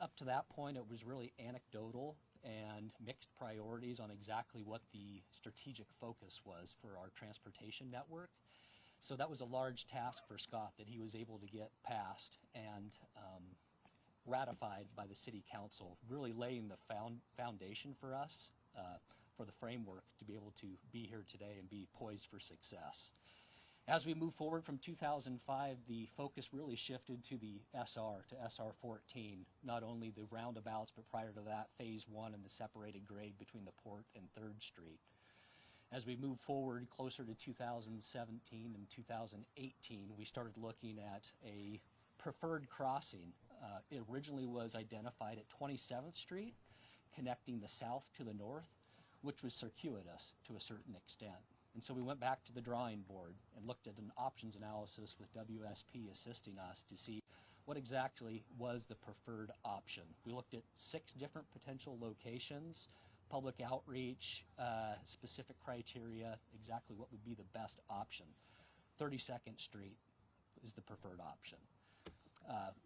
Up to that point, it was really anecdotal and mixed priorities on exactly what the strategic focus was for our transportation network. So that was a large task for Scott that he was able to get passed and ratified by the City Council, really laying the foundation for us, for the framework to be able to be here today and be poised for success. As we move forward from 2005, the focus really shifted to the SR, to SR 14, not only the roundabouts, but prior to that, Phase 1 and the separated grade between the Port and 3rd Street. As we move forward closer to 2017 and 2018, we started looking at a preferred crossing. It originally was identified at 27th Street, connecting the south to the north, which was circuitous to a certain extent. And so we went back to the drawing board and looked at an options analysis with WSP assisting us to see what exactly was the preferred option. We looked at 6 different potential locations, public outreach, specific criteria, exactly what would be the best option. 32nd Street is the preferred option.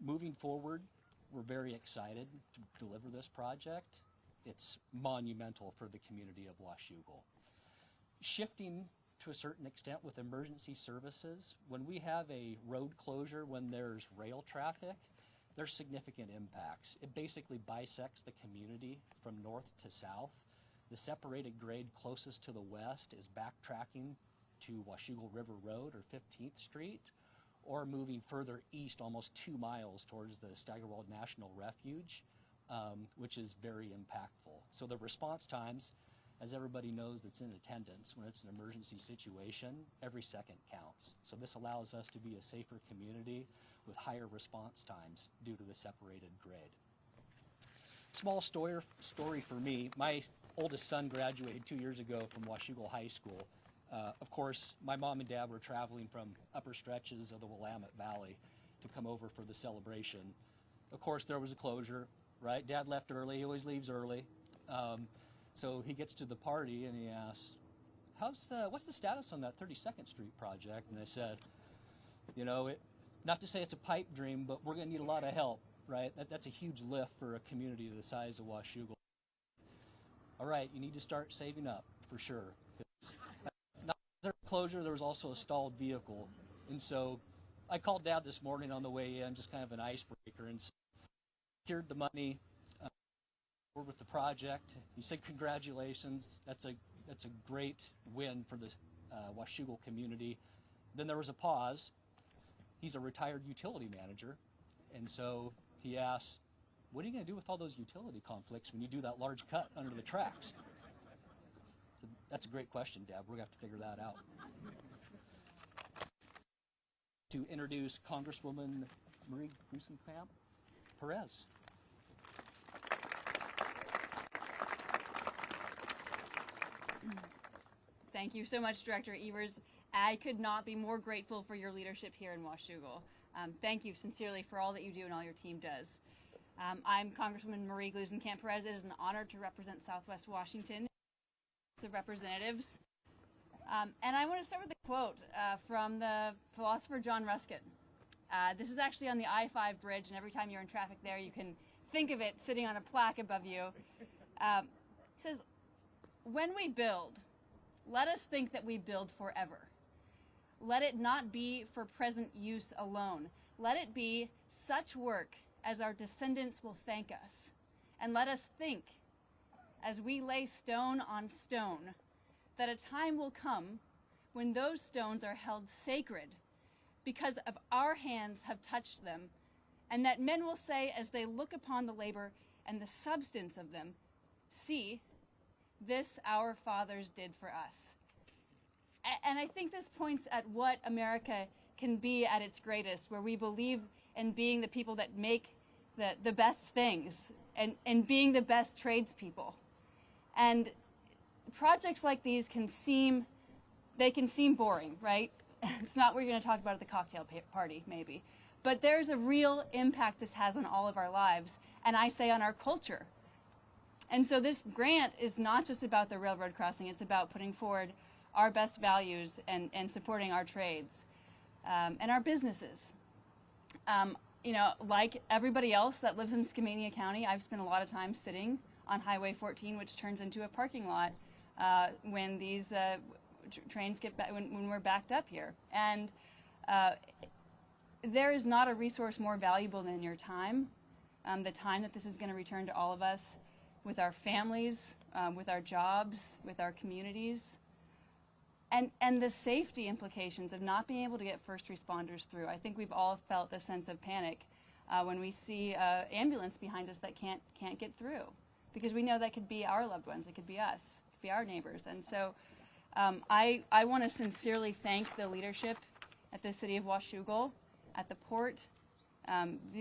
Moving forward, we're very excited to deliver this project. It's monumental for the community of Washougal. Shifting to a certain extent with emergency services, when we have a road closure, when there's rail traffic, there's significant impacts. It basically bisects the community from north to south. The separated grade closest to the west is backtracking to Washougal River Road or 15th Street, or moving further east almost 2 miles towards the Steigerwald National Refuge, which is very impactful. So the response times, as everybody knows that's in attendance, when it's an emergency situation, every second counts. So this allows us to be a safer community with higher response times due to the separated grade. Small story for me. My oldest son graduated 2 years ago from Washougal High School. Of course, my mom and dad were traveling from upper stretches of the Willamette Valley to come over for the celebration. Of course, there was a closure, right? Dad left early. He always leaves early. So he gets to the party and he asks, what's the status on that 32nd Street project? And I said, you know, not to say it's a pipe dream, but we're going to need a lot of help, right? That's a huge lift for a community the size of Washougal. All right, you need to start saving up for sure. Not there closure, there was also a stalled vehicle. And so I called Dad this morning on the way in, just kind of an icebreaker, and secured the money with the project. He said, congratulations, that's a great win for the Washougal community. Then there was a pause. He's a retired utility manager, and so he asked, what are you going to do with all those utility conflicts when you do that large cut under the tracks? So that's a great question, Dad. We're going to have to figure that out. To introduce Congresswoman Marie Perez. Thank you so much, Director Evers. I could not be more grateful for your leadership here in Washougal. Thank you sincerely for all that you do and all your team does. I'm Congresswoman Marie Gluesenkamp-Perez. It is an honor to represent Southwest Washington, of representatives. And I want to start with a quote from the philosopher John Ruskin. This is actually on the I-5 bridge, and every time you're in traffic there, you can think of it sitting on a plaque above you. It says, when we build, let us think that we build forever. Let it not be for present use alone. Let it be such work as our descendants will thank us. And let us think, as we lay stone on stone, that a time will come when those stones are held sacred because of our hands have touched them, and that men will say as they look upon the labor and the substance of them, see, this our fathers did for us. And I think this points at what America can be at its greatest, where we believe in being the people that make the best things and being the best tradespeople. And projects like these can seem boring, right? It's not what you're going to talk about at the cocktail party, maybe. But there's a real impact this has on all of our lives, and I say on our culture. And so this grant is not just about the railroad crossing, it's about putting forward our best values and supporting our trades and our businesses. you know, like everybody else that lives in Skamania County, I've spent a lot of time sitting on Highway 14, which turns into a parking lot when these trains get when we're backed up here. And there is not a resource more valuable than your time, the time that this is going to return to all of us, with our families, with our jobs, with our communities. And the safety implications of not being able to get first responders through. I think we've all felt the sense of panic when we see an ambulance behind us that can't get through, because we know that could be our loved ones, it could be us, it could be our neighbors. And so I want to sincerely thank the leadership at the City of Washougal, at the port.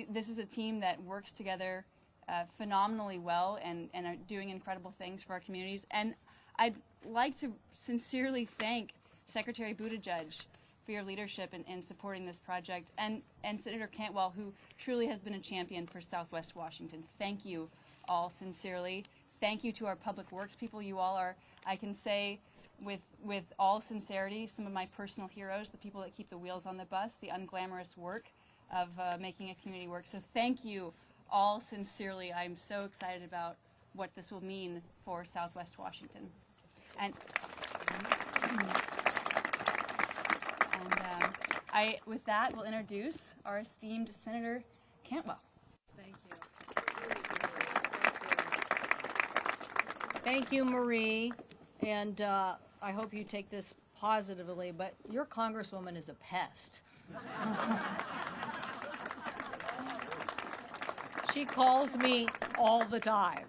This is a team that works together phenomenally well and are doing incredible things for our communities. And I'd like to sincerely thank Secretary Buttigieg for your leadership in supporting this project, and Senator Cantwell, who truly has been a champion for Southwest Washington. Thank you all sincerely. Thank you to our public works people. You all are, I can say with all sincerity, some of my personal heroes, the people that keep the wheels on the bus, the unglamorous work of making a community work. So thank you all sincerely. I'm so excited about what this will mean for Southwest Washington. And I, with that, will introduce our esteemed Senator Cantwell. Thank you. Thank you, Marie. And I hope you take this positively, but your Congresswoman is a pest. She calls me all the time.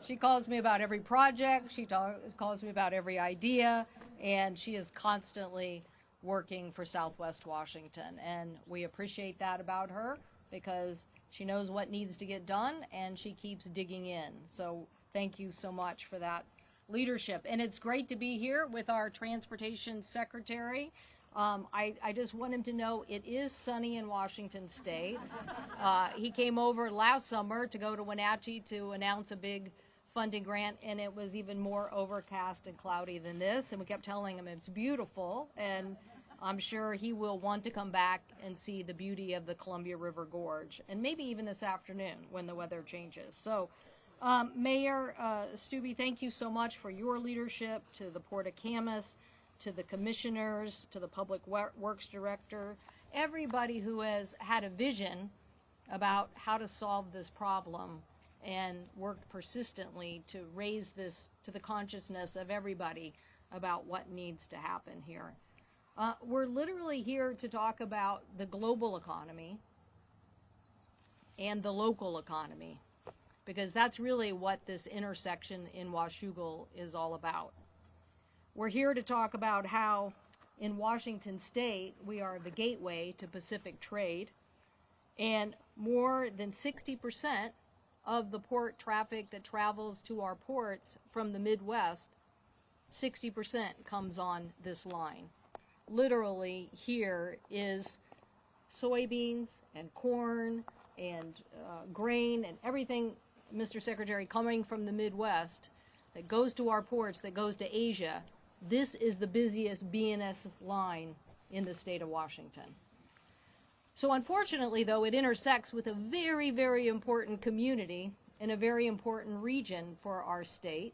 She calls me about every project, she calls me about every idea, and she is constantly working for Southwest Washington. And we appreciate that about her, because she knows what needs to get done and she keeps digging in. So thank you so much for that leadership. And it's great to be here with our Transportation Secretary. I just want him to know it is sunny in Washington State. He came over last summer to go to Wenatchee to announce a big funding grant, and it was even more overcast and cloudy than this, and we kept telling him it's beautiful, and I'm sure he will want to come back and see the beauty of the Columbia River Gorge, and maybe even this afternoon when the weather changes. So Mayor Stubbe, thank you so much for your leadership, to the Port of Camas, to the commissioners, to the Public Works Director, everybody who has had a vision about how to solve this problem and worked persistently to raise this to the consciousness of everybody about what needs to happen here. We're literally here to talk about the global economy and the local economy, because that's really what this intersection in Washougal is all about. We're here to talk about how in Washington State we are the gateway to Pacific trade, and more than 60% of the port traffic that travels to our ports from the Midwest, 60% comes on this line. Literally, here is soybeans and corn and grain and everything, Mr. Secretary, coming from the Midwest that goes to our ports, that goes to Asia. This is the busiest BNS line in the state of Washington. So unfortunately, though, it intersects with a very, very important community in a very important region for our state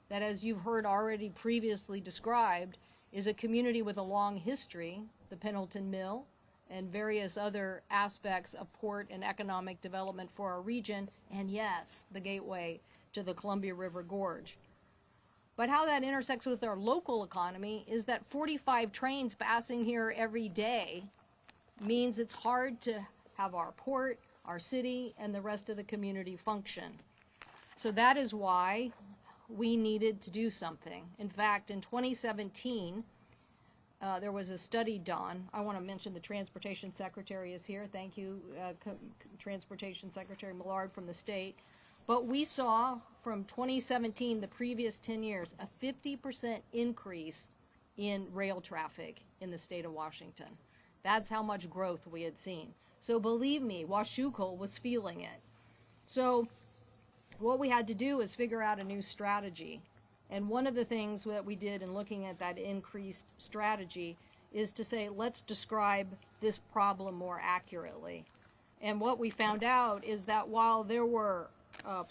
that, as you've heard already previously described, is a community with a long history, the Pendleton Mill, and various other aspects of port and economic development for our region, and yes, the gateway to the Columbia River Gorge. But how that intersects with our local economy is that 45 trains passing here every day means it's hard to have our port, our city, and the rest of the community function. So that is why we needed to do something. In fact, in 2017, there was a study done. I want to mention the Transportation Secretary is here. Thank you, Transportation Secretary Millard from the state. But we saw from 2017, the previous 10 years, a 50% increase in rail traffic in the state of Washington. That's how much growth we had seen. So believe me, Washougal was feeling it. So what we had to do is figure out a new strategy. And one of the things that we did in looking at that increased strategy is to say, let's describe this problem more accurately. And what we found out is that while there were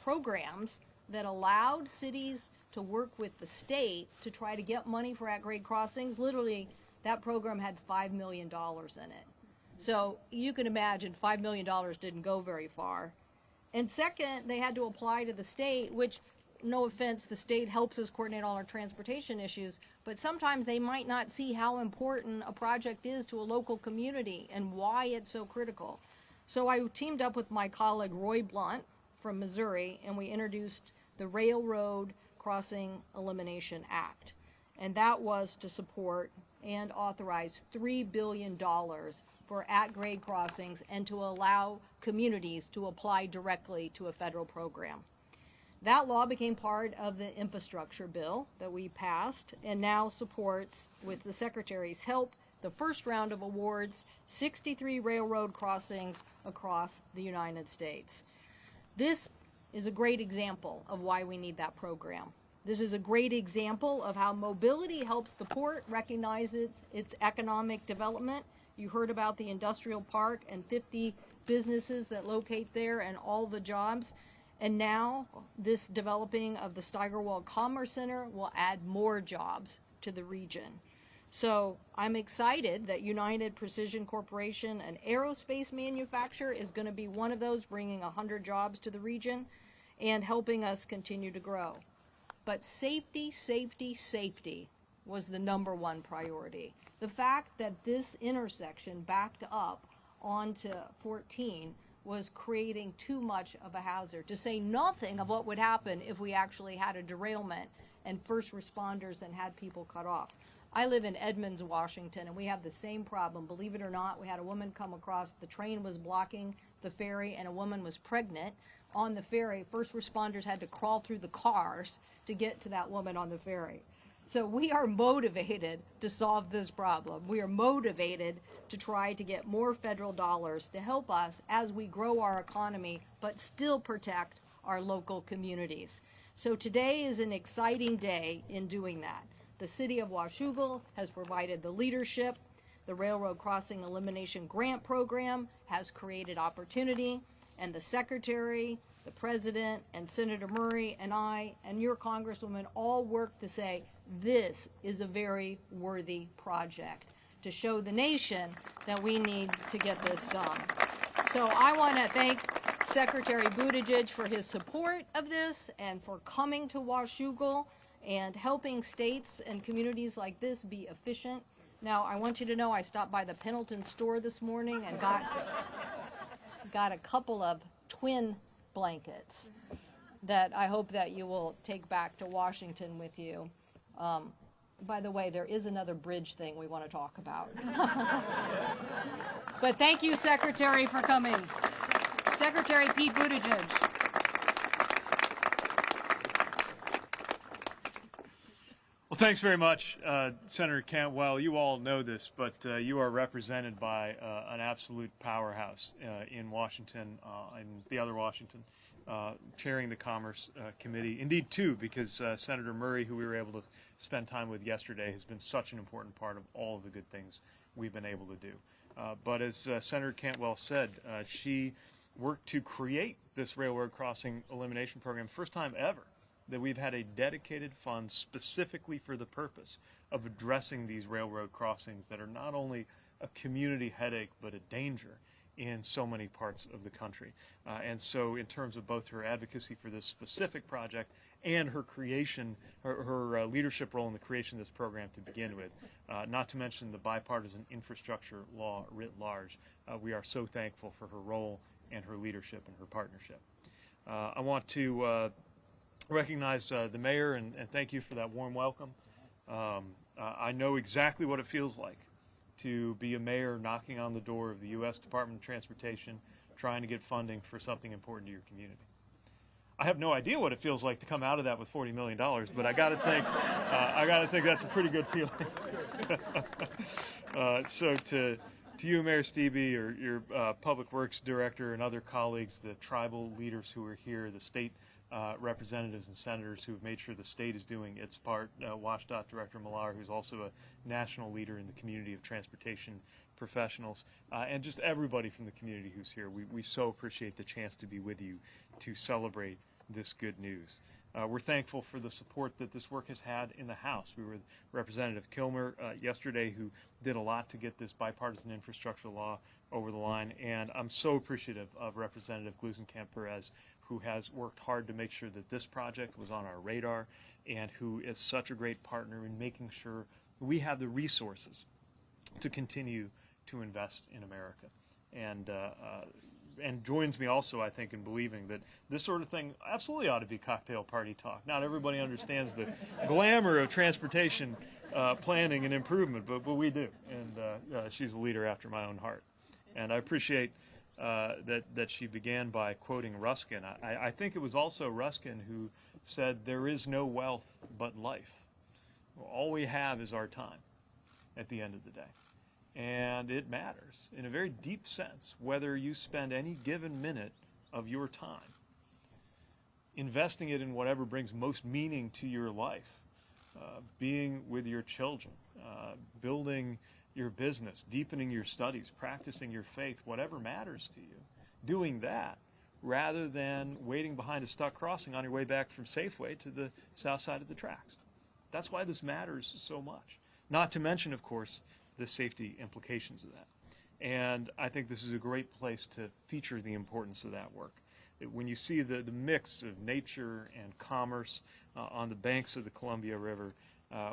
programs that allowed cities to work with the state to try to get money for at-grade crossings, literally that program had $5 million in it. So you can imagine $5 million didn't go very far. And second, they had to apply to the state, which, no offense, the state helps us coordinate all our transportation issues, but sometimes they might not see how important a project is to a local community and why it's so critical. So I teamed up with my colleague Roy Blunt from Missouri, and we introduced the Railroad Crossing Elimination Act. And that was to support and authorize $3 billion for at-grade crossings and to allow communities to apply directly to a federal program. That law became part of the infrastructure bill that we passed and now supports, with the Secretary's help, the first round of awards, 63 railroad crossings across the United States. This is a great example of why we need that program. This is a great example of how mobility helps the port recognize its economic development. You heard about the industrial park and 50 businesses that locate there and all the jobs. And now this developing of the Steigerwald Commerce Center will add more jobs to the region. So I'm excited that United Precision Corporation, an aerospace manufacturer, is going to be one of those, bringing 100 jobs to the region and helping us continue to grow. But safety, safety, safety was the #1 priority. The fact that this intersection backed up onto 14 was creating too much of a hazard, to say nothing of what would happen if we actually had a derailment and first responders then had people cut off. I live in Edmonds, Washington, and we have the same problem. Believe it or not, we had a woman come across, the train was blocking the ferry, and a woman was pregnant on the ferry. First responders had to crawl through the cars to get to that woman on the ferry. So we are motivated to solve this problem. We are motivated to try to get more federal dollars to help us as we grow our economy, but still protect our local communities. So today is an exciting day in doing that. The City of Washougal has provided the leadership. The Railroad Crossing Elimination Grant Program has created opportunity, and the Secretary, the President, and Senator Murray and I and your Congresswoman all work to say this is a very worthy project, to show the nation that we need to get this done. So I want to thank Secretary Buttigieg for his support of this and for coming to Washougal and helping states and communities like this be efficient. Now, I want you to know I stopped by the Pendleton store this morning and got a couple of twin blankets that I hope that you will take back to Washington with you. By the way, there is another bridge thing we want to talk about. But thank you, Secretary, for coming. Secretary Pete Buttigieg. Well, thanks very much, Senator Cantwell. You all know this, but you are represented by an absolute powerhouse in Washington and the other Washington, chairing the Commerce Committee. Indeed, too, because Senator Murray, who we were able to spend time with yesterday, has been such an important part of all of the good things we've been able to do. But as Senator Cantwell said, she worked to create this railroad crossing elimination program, first time ever that we've had a dedicated fund specifically for the purpose of addressing these railroad crossings that are not only a community headache but a danger in so many parts of the country. And so in terms of both her advocacy for this specific project and her creation, her leadership role in the creation of this program to begin with, not to mention the bipartisan infrastructure law writ large, we are so thankful for her role and her leadership and her partnership. I want to recognize the mayor and thank you for that warm welcome. I know exactly what it feels like to be a mayor knocking on the door of the U.S. Department of Transportation trying to get funding for something important to your community. I have no idea what it feels like to come out of that with $40 million, but I got to think that's a pretty good feeling. So to you, Mayor Stevie, your Public Works Director, and other colleagues, the tribal leaders who are here, the state representatives and senators who have made sure the state is doing its part, WashDOT Director Millar, who's also a national leader in the community of transportation professionals, and just everybody from the community who's here. We so appreciate the chance to be with you to celebrate this good news. We're thankful for the support that this work has had in the House. We were with Representative Kilmer yesterday, who did a lot to get this bipartisan infrastructure law over the line, and I'm so appreciative of Representative Gluesenkamp-Perez, who has worked hard to make sure that this project was on our radar, and who is such a great partner in making sure we have the resources to continue to invest in America. And joins me also, I think, in believing that this sort of thing absolutely ought to be cocktail party talk. Not everybody understands the glamour of transportation planning and improvement, but we do. And she's a leader after my own heart. And I appreciate that she began by quoting Ruskin. I think it was also Ruskin who said, "There is no wealth but life. All we have is our time at the end of the day." And it matters in a very deep sense whether you spend any given minute of your time investing it in whatever brings most meaning to your life, being with your children, building your business, deepening your studies, practicing your faith, whatever matters to you, doing that rather than waiting behind a stuck crossing on your way back from Safeway to the south side of the tracks. That's why this matters so much. Not to mention, of course, the safety implications of that. And I think this is a great place to feature the importance of that work. When you see the mix of nature and commerce on the banks of the Columbia River,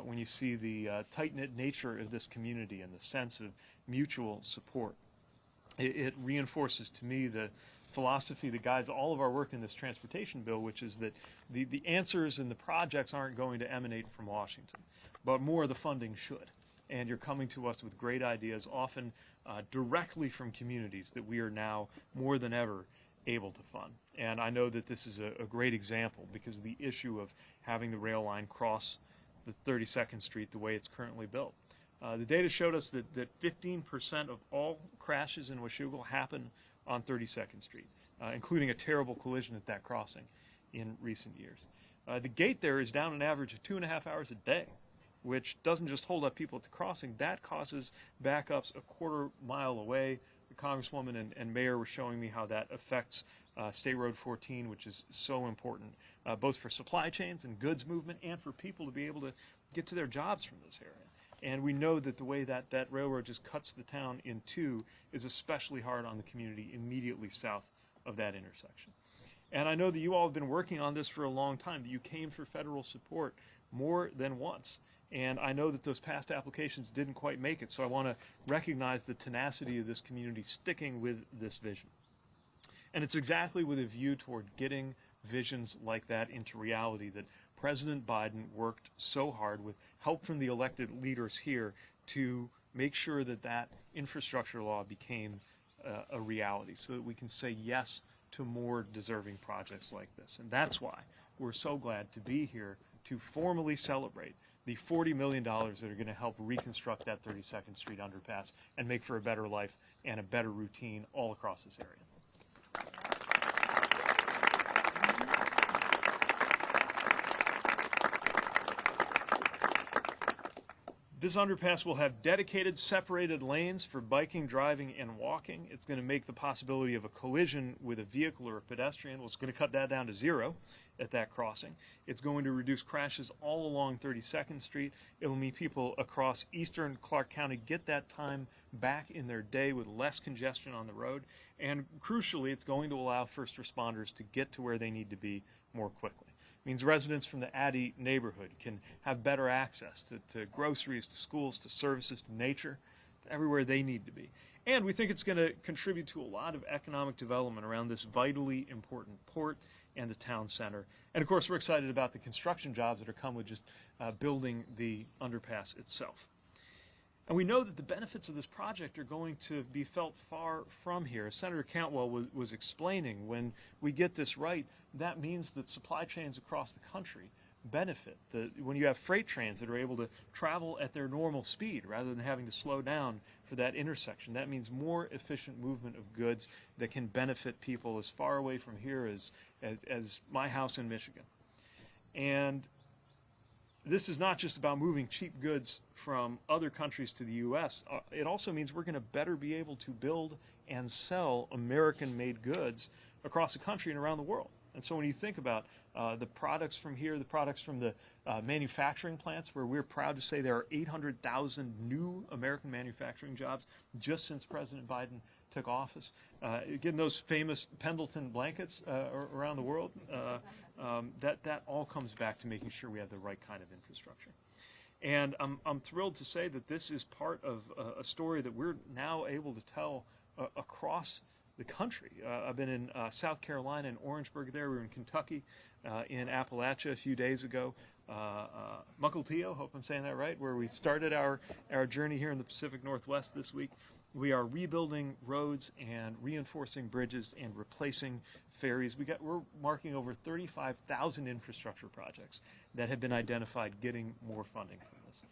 when you see the tight-knit nature of this community and the sense of mutual support, it reinforces to me the philosophy that guides all of our work in this transportation bill, which is that the answers and the projects aren't going to emanate from Washington, but more of the funding should. And you're coming to us with great ideas, often directly from communities that we are now more than ever able to fund. And I know that this is a great example because of the issue of having the rail line cross the 32nd Street the way it's currently built. The data showed us that 15% of all crashes in Washougal happen on 32nd Street, including a terrible collision at that crossing in recent years. The gate there is down an average of 2.5 hours a day, which doesn't just hold up people at the crossing, that causes backups a quarter mile away. The Congresswoman and Mayor were showing me how that affects State Road 14, which is so important, both for supply chains and goods movement and for people to be able to get to their jobs from this area. And we know that the way that railroad just cuts the town in two is especially hard on the community immediately south of that intersection. And I know that you all have been working on this for a long time, that you came for federal support more than once. And I know that those past applications didn't quite make it, so I want to recognize the tenacity of this community sticking with this vision. And it's exactly with a view toward getting visions like that into reality that President Biden worked so hard, with help from the elected leaders here, to make sure that that infrastructure law became a reality so that we can say yes to more deserving projects like this. And that's why we're so glad to be here to formally celebrate the $40 million that are going to help reconstruct that 32nd Street underpass and make for a better life and a better routine all across this area. This underpass will have dedicated separated lanes for biking, driving, and walking. It's going to make the possibility of a collision with a vehicle or a pedestrian, well, it's going to cut that down to zero at that crossing. It's going to reduce crashes all along 32nd Street. It will mean people across eastern Clark County get that time back in their day with less congestion on the road. And crucially, it's going to allow first responders to get to where they need to be more quickly. It means residents from the Addy neighborhood can have better access to groceries, to schools, to services, to nature, to everywhere they need to be. And we think it's going to contribute to a lot of economic development around this vitally important port and the town center. And of course, we're excited about the construction jobs that are come with just building the underpass itself. And we know that the benefits of this project are going to be felt far from here. As Senator Cantwell was explaining, when we get this right, that means that supply chains across the country benefit. When you have freight trains that are able to travel at their normal speed rather than having to slow down for that intersection, that means more efficient movement of goods that can benefit people as far away from here as my house in Michigan. And this is not just about moving cheap goods from other countries to the U.S. It also means we're going to better be able to build and sell American-made goods across the country and around the world. And so when you think about the products from here, the products from the manufacturing plants, where we're proud to say there are 800,000 new American manufacturing jobs just since President Biden took office. Getting those famous Pendleton blankets around the world, that all comes back to making sure we have the right kind of infrastructure. And I'm thrilled to say that this is part of a story that we're now able to tell across the country. I've been in South Carolina, in Orangeburg there. We were in Kentucky, in Appalachia a few days ago. Mukilteo, hope I'm saying that right, where we started our journey here in the Pacific Northwest this week. We are rebuilding roads and reinforcing bridges and replacing ferries. We're marking over 35,000 infrastructure projects that have been identified, getting more funding from this.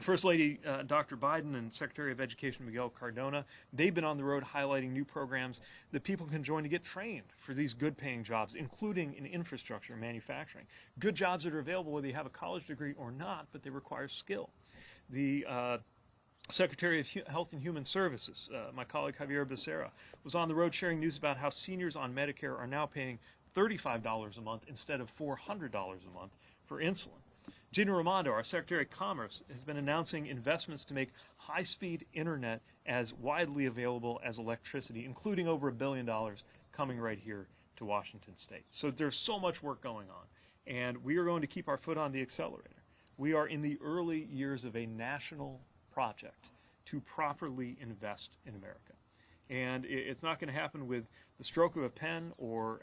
First Lady Dr. Biden and Secretary of Education Miguel Cardona, they've been on the road highlighting new programs that people can join to get trained for these good-paying jobs, including in infrastructure and manufacturing. Good jobs that are available whether you have a college degree or not, but they require skill. The Secretary of Health and Human Services, my colleague Javier Becerra, was on the road sharing news about how seniors on Medicare are now paying $35 a month instead of $400 a month for insulin. Gina Raimondo, our Secretary of Commerce, has been announcing investments to make high-speed internet as widely available as electricity, including over $1 billion coming right here to Washington State. So there's so much work going on, and we are going to keep our foot on the accelerator. We are in the early years of a national project to properly invest in America. And it's not going to happen with the stroke of a pen or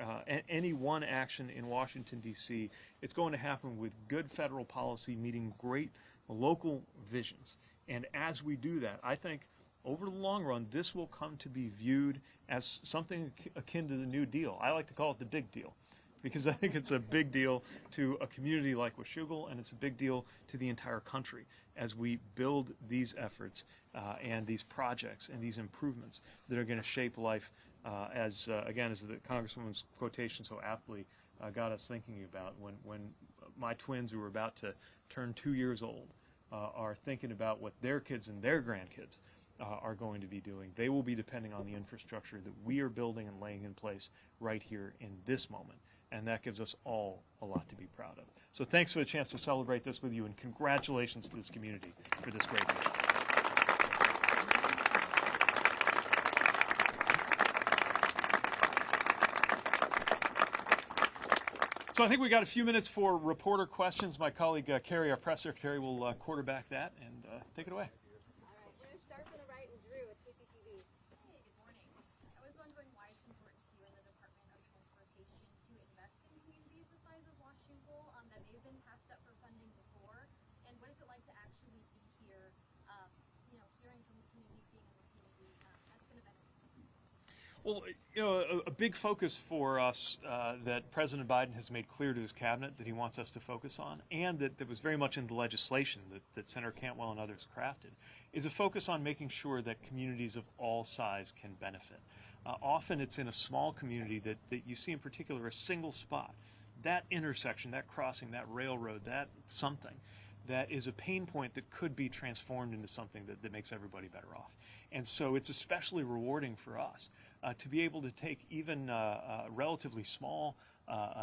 any one action in Washington, D.C. It's going to happen with good federal policy meeting great local visions. And as we do that, I think over the long run, this will come to be viewed as something akin to the New Deal. I like to call it the big deal, because I think it's a big deal to a community like Washougal, and it's a big deal to the entire country as we build these efforts and these projects and these improvements that are going to shape life again, as the Congresswoman's quotation so aptly got us thinking about when my twins, who are about to turn 2 years old, are thinking about what their kids and their grandkids are going to be doing. They will be depending on the infrastructure that we are building and laying in place right here in this moment. And that gives us all a lot to be proud of. So thanks for the chance to celebrate this with you, and congratulations to this community for this great day. So I think we got a few minutes for reporter questions. My colleague Carrie, our press secretary, will quarterback that and take it away. All right, we're going to start from the right, and Drew with KPTV. Hey, good morning. I was wondering why it's important to you in the Department of Transportation to invest in communities the size of Washougal, that they've been passed up for funding before, and what is it like to actually be here, hearing from the community, being in the community, that's going to benefit. Well, a big focus for us that President Biden has made clear to his cabinet that he wants us to focus on, and that was very much in the legislation that Senator Cantwell and others crafted, is a focus on making sure that communities of all size can benefit. Often it's in a small community that you see in particular a single spot, that intersection, that crossing, that railroad, that something that is a pain point that could be transformed into something that makes everybody better off. And so it's especially rewarding for us to be able to take even relatively small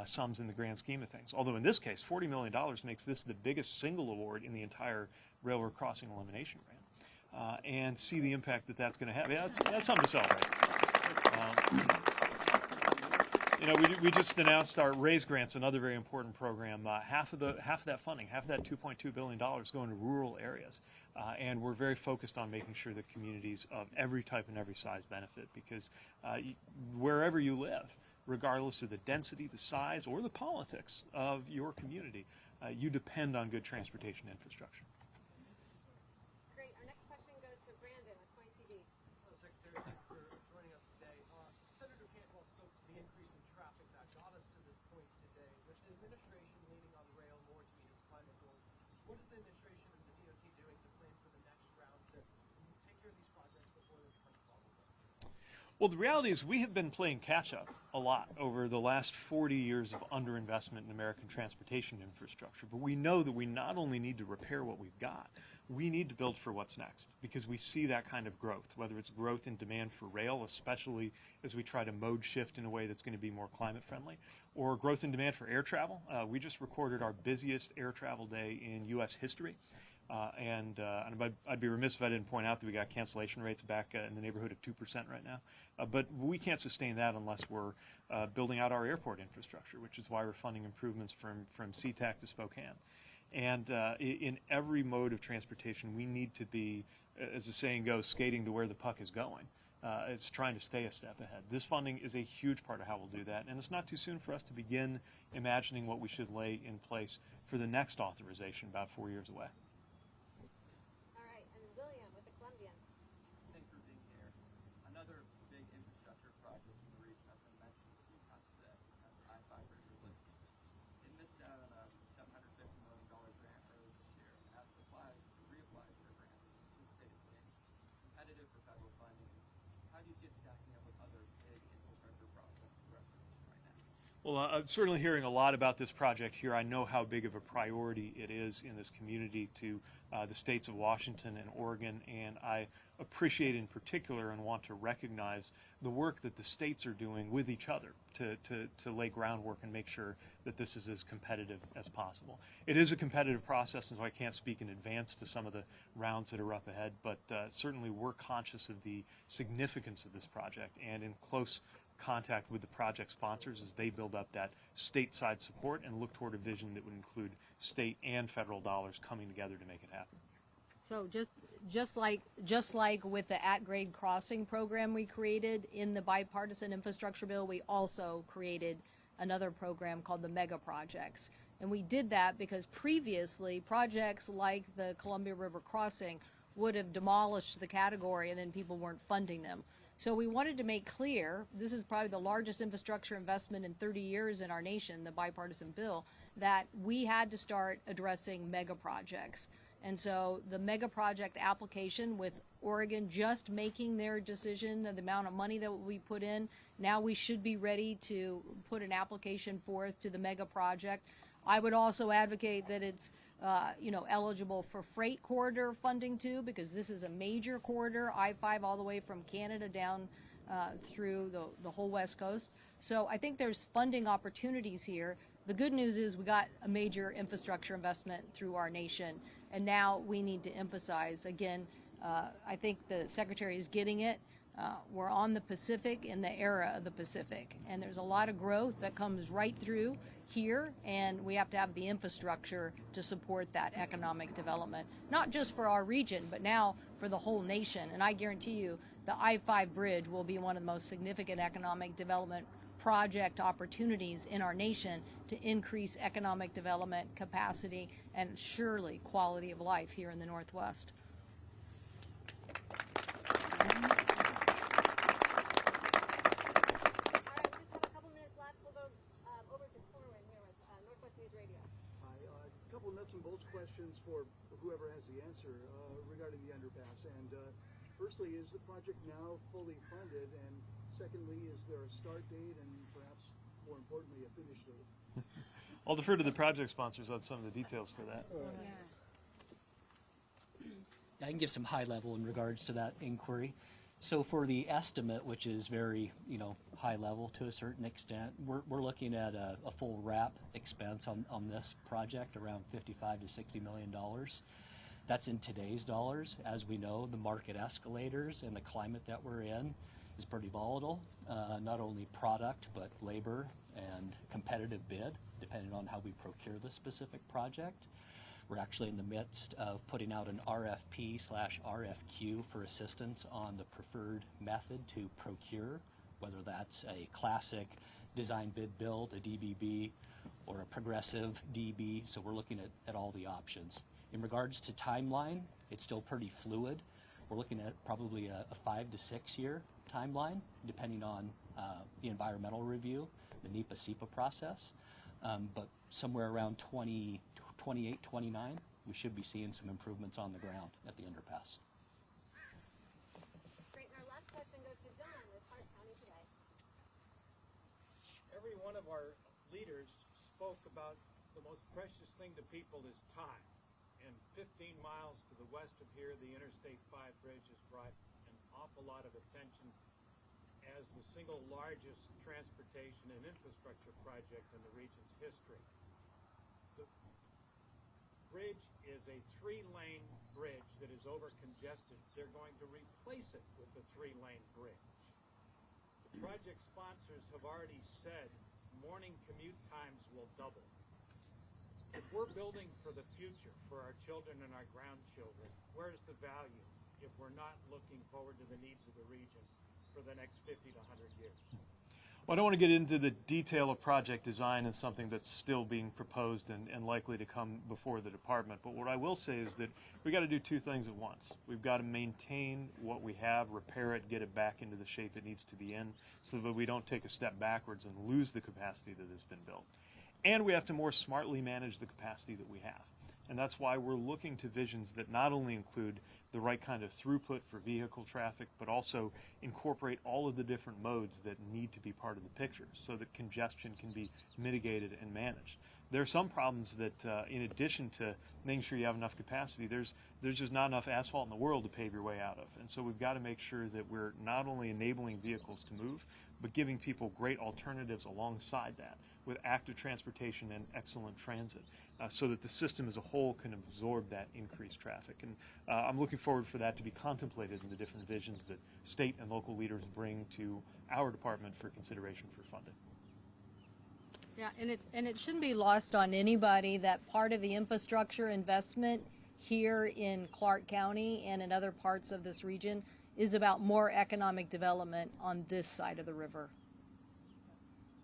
sums in the grand scheme of things. Although in this case, $40 million makes this the biggest single award in the entire railroad crossing elimination grant. And see the impact that's going to have. Yeah, that's something to celebrate. We just announced our RAISE grants, another very important program. Half of that funding, half of that $2.2 billion is going to rural areas. And we're very focused on making sure that communities of every type and every size benefit, because wherever you live, regardless of the density, the size, or the politics of your community, you depend on good transportation infrastructure. Great. Our next question goes to Brandon with Point TV. Hello, Secretary. Thanks for joining us today. Senator Cantwell spoke to the increase in traffic that got us to this point today. With the administration leaning on rail more to meet its climate goals, what is the administration and the DOT doing to plan for the next round to take care of these projects before they become problems? Well, the reality is we have been playing catch-up a lot over the last 40 years of underinvestment in American transportation infrastructure. But we know that we not only need to repair what we've got, we need to build for what's next, because we see that kind of growth, whether it's growth in demand for rail, especially as we try to mode shift in a way that's going to be more climate friendly, or growth in demand for air travel. We just recorded our busiest air travel day in U.S. history. And I'd be remiss if I didn't point out that we got cancellation rates back in the neighborhood of 2% right now. But we can't sustain that unless we're building out our airport infrastructure, which is why we're funding improvements from SeaTac to Spokane. And in every mode of transportation, we need to be, as the saying goes, skating to where the puck is going. It's trying to stay a step ahead. This funding is a huge part of how we'll do that, and it's not too soon for us to begin imagining what we should lay in place for the next authorization about 4 years away. All right, and William with the Columbian. Thanks for being here. Another big infrastructure project in the region has been mentioned a few times today. That's the I-5 bridge replacement. It missed out on a $750 million grant earlier this year and has reapplied for a grant in the state of being competitive for federal funding. How do you see it stacking up with other big infrastructure projects in the rest of the region right now? Well, I'm certainly hearing a lot about this project here. I know how big of a priority it is in this community to the states of Washington and Oregon, and I appreciate in particular and want to recognize the work that the states are doing with each other to lay groundwork and make sure that this is as competitive as possible. It is a competitive process, and so I can't speak in advance to some of the rounds that are up ahead, but certainly we're conscious of the significance of this project and in close contact with the project sponsors as they build up that stateside support and look toward a vision that would include state and federal dollars coming together to make it happen. So just like with the at-grade crossing program we created in the bipartisan infrastructure bill, we also created another program called the mega projects. And we did that because previously projects like the Columbia River crossing would have demolished the category and then people weren't funding them. So we wanted to make clear, this is probably the largest infrastructure investment in 30 years in our nation, the bipartisan bill, that we had to start addressing mega projects. And so the mega project application with Oregon just making their decision of the amount of money that we put in, now we should be ready to put an application forth to the mega project. I would also advocate that it's eligible for freight corridor funding too, because this is a major corridor, I-5 all the way from Canada down through the whole West Coast. So I think there's funding opportunities here. The good news is we got a major infrastructure investment through our nation, and now we need to emphasize, again, I think the Secretary is getting it. We're on the Pacific, in the era of the Pacific, and there's a lot of growth that comes right through here, and we have to have the infrastructure to support that economic development, not just for our region, but now for the whole nation. And I guarantee you the I-5 bridge will be one of the most significant economic development project opportunities in our nation to increase economic development capacity and surely quality of life here in the Northwest. Nuts and bolts questions for whoever has the answer regarding the underpass. And firstly, is the project now fully funded? And secondly, is there a start date and perhaps more importantly, a finish date? I'll defer to the project sponsors on some of the details for that. I can give some high level in regards to that inquiry. So for the estimate, which is very, high level to a certain extent, we're looking at a full wrap expense on this project around $55 to $60 million. That's in today's dollars. As we know, the market escalators and the climate that we're in is pretty volatile, not only product, but labor and competitive bid, depending on how we procure the specific project. We're actually in the midst of putting out an RFP/RFQ for assistance on the preferred method to procure, whether that's a classic design bid build, a DBB, or a progressive DB. So we're looking at all the options. In regards to timeline, it's still pretty fluid. We're looking at probably a 5 to 6 year timeline, depending on the environmental review, the NEPA-SEPA process. But somewhere around 28, 29, we should be seeing some improvements on the ground at the underpass. Great. And our last question goes to John with Heart every one of our leaders spoke about the most precious thing to people is time. And 15 miles to the west of here, the Interstate 5 bridge has brought an awful lot of attention as the single largest transportation and infrastructure project in the region's history. The bridge is a 3-lane bridge that is over-congested. They're going to replace it with a 3-lane bridge. The project sponsors have already said morning commute times will double. If we're building for the future, for our children and our grandchildren, where's the value if we're not looking forward to the needs of the region for the next 50 to 100 years? Well, I don't want to get into the detail of project design and something that's still being proposed and likely to come before the department. But what I will say is that we got to do two things at once. We've got to maintain what we have, repair it, get it back into the shape it needs to be in, so that we don't take a step backwards and lose the capacity that has been built. And we have to more smartly manage the capacity that we have. And that's why we're looking to visions that not only include the right kind of throughput for vehicle traffic, but also incorporate all of the different modes that need to be part of the picture so that congestion can be mitigated and managed. There are some problems that, in addition to making sure you have enough capacity, there's just not enough asphalt in the world to pave your way out of. And so we've got to make sure that we're not only enabling vehicles to move, but giving people great alternatives alongside that with active transportation and excellent transit, so that the system as a whole can absorb that increased traffic. And I'm looking forward for that to be contemplated in the different visions that state and local leaders bring to our department for consideration for funding. Yeah, and it shouldn't be lost on anybody that part of the infrastructure investment here in Clark County and in other parts of this region is about more economic development on this side of the river.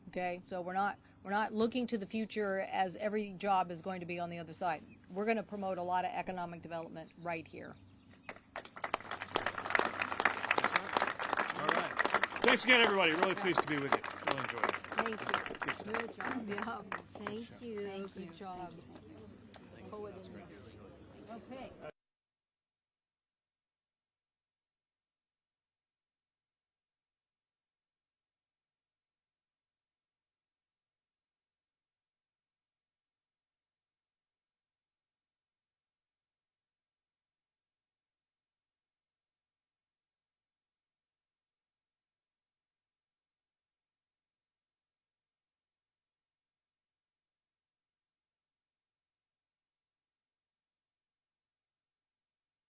Okay, so we're not looking to the future as every job is going to be on the other side. We're going to promote a lot of economic development right here. All right. Thanks again, everybody. Really pleased to be with you. Really enjoyed it. Thank you. Good job. Yeah. Thank you. Good job. Okay.